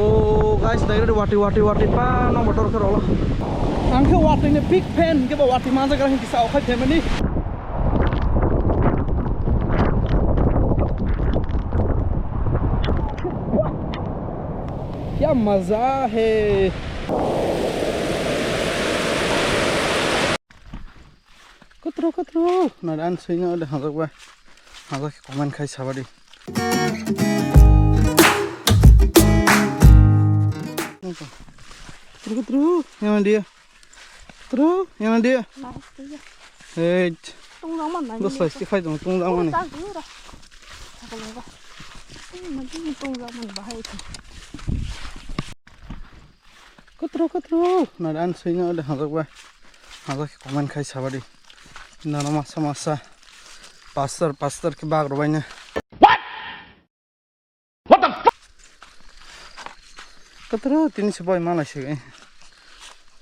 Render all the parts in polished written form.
Oh guys, dari wati pa no motor ke rola. Angke wati ini big pen, ke wati mana kalau bisa okai temen ni. क्या मजा है कत्रो नादान सैना उdah hazak komen khai sabadi kotro yang dia hey bos lah sih khai dong tunggang mana kotro nadan sehingga udah hazak komen khai sabadi nana masa pastor ke bag robanya what the fuck kotro Tinisi boy malai sih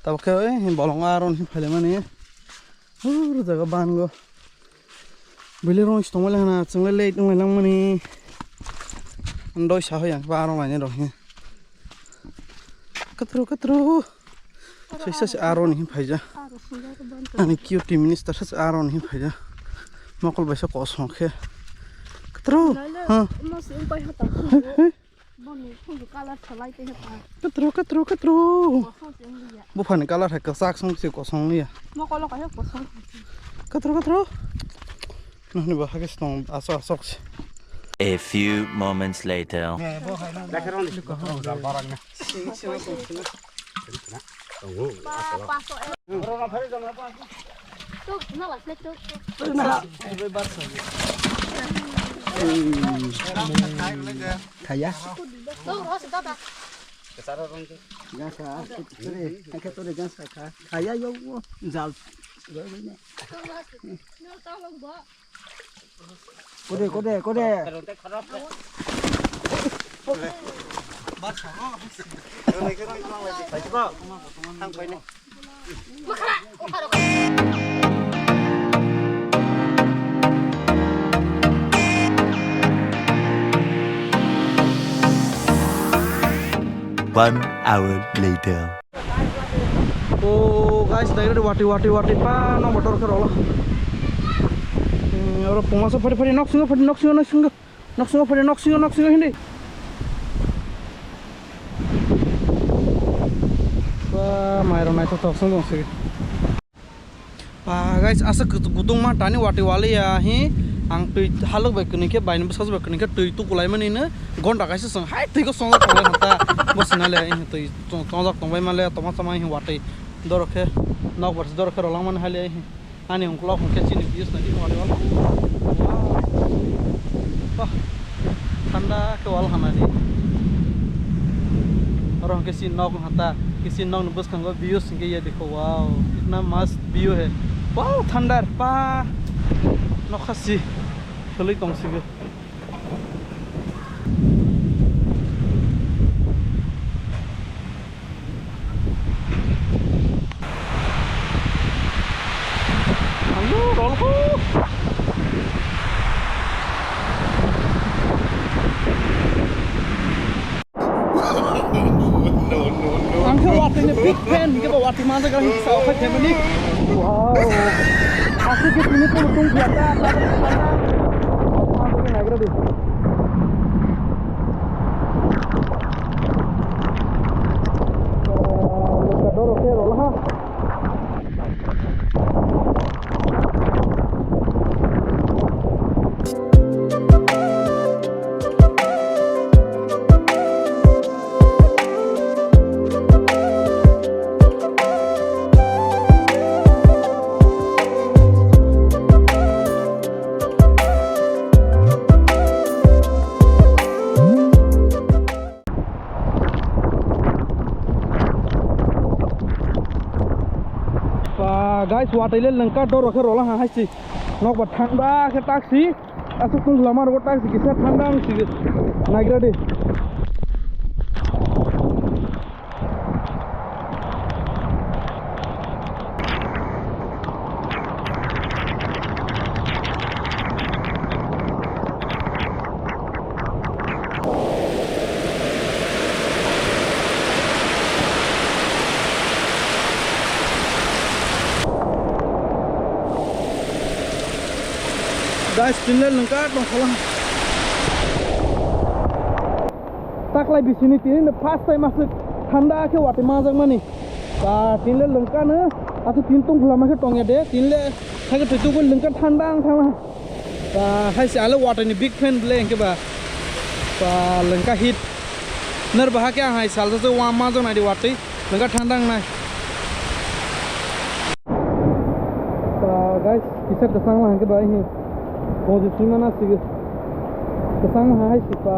tahu ke bolong aron phale mane jaga ban go beli rong stomale hana chengle leit nglang mane ndoi sa hoyang barong mane roh kotro Sisa aron hi phaja ani cutie minister sa aron hi phaja makol baisa kosong khe kotro ha kotro bu phane color ha ka sak song se kosong ni makol ka he kosong kotro ni ba ha ke stong asok A few moments later. Kaya? Kaya yo zal. Kode. One hour later. Oh guys, dari wati pa no motor ke rola. Orang penguasa pada nok singa hindi. Wah, mayro mai to song dong sih. Guys, asa gutung mah tani wati wali ya hi. Ang tui haluk baik ni ke bain besar baik ni ke tui tu kulai mana ini gonda kasih song. Hai tui ko song tak kulai nata. Bos nale ini tui song tak tongbai malah tomat sama hi wati. Dorok ke NOKBAR dorok ke rolang mana hal ini. Ani ungkulak ungke cini bius nanti wali wala. Wah, ठंडा के वाल खाना दी और हम किसी नॉक हता किसी नॉक न बस खंगो व्यू सिंगे ये देखो वाओ इतना मस्त व्यू है वाओ ठंडा पा नखसी चलो तंग सिगे हेलो रोलको Angke wati ini big pen, ke wati mana kalau bisa okai temen ni. Wow, asik gitu ni tuh tung biasa. Mana tu naik lagi. Kador oke rolah. Guys, waternya lengkap dorong ke rolah hang sih. NOKBAR ठंडा ke taksi, asal tuh lamar gue taksi kisah ठंडा sih. Naik deh. guys tinle lengkap dong salah tak lagi di sini tinle first time masuk ठंडा के वाटे माजक मनी बा tinle lengkap ne atau tintung pula masuk tongnya deh tinle saya tuh pun lengkap ठंडा sama ba hai si ala water ni big fan bele ke ba lengkap hit ner bah ke hai sal tu wang mazak na di water lengkap ठंडा na guys kita kesang lah ke ba ini posisi mana sih kesang hai si pa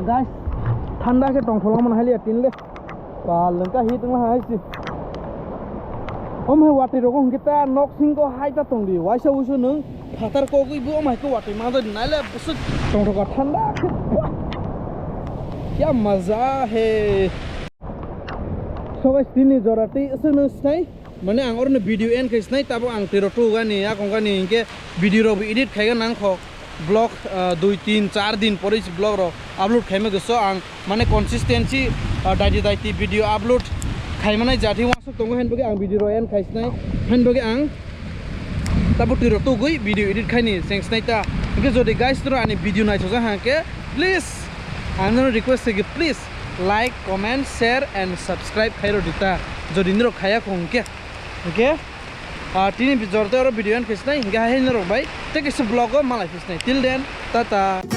guys ठंडा के टोंग थोड़ा मन हाली अटिन ले लंका ही तुम हाई सी हम है वाटी रोको kita nok sing ko hai ta tong di waisa usu nung fatar ko gi bu mai ko wati ma do naile bus tong ro ठंडा क्या मजा है so guys tini jorati sunu snai mane ang orne video end kai snai tabo ang tiro tu gani ya kong gani inke video ro edit khai ga nang kho blog 2-3-4 दिन पर इस ब्लॉग रो अपलोड खाइमे गोसो आं माने कंसिस्टेंसी दाइदि दाइति वीडियो अपलोड खाइमानाय जाथि वासो दङ हेनबगे आं वीडियो रो एन खाइसनाय हेनबगे आं ताबो तिरो तो गई वीडियो एडिट खाइनि सेंसनायता इनके जदि गाइस रो आनि वीडियो नायथो जा हाके प्लीज आं नो रिक्वेस्ट के please like comment share and subscribe खाइरो दिता जदि निरो खाया खंके okay tini bijorte oro video an kisnai hinga hin ro bai take is vlog malai kisnai till then tata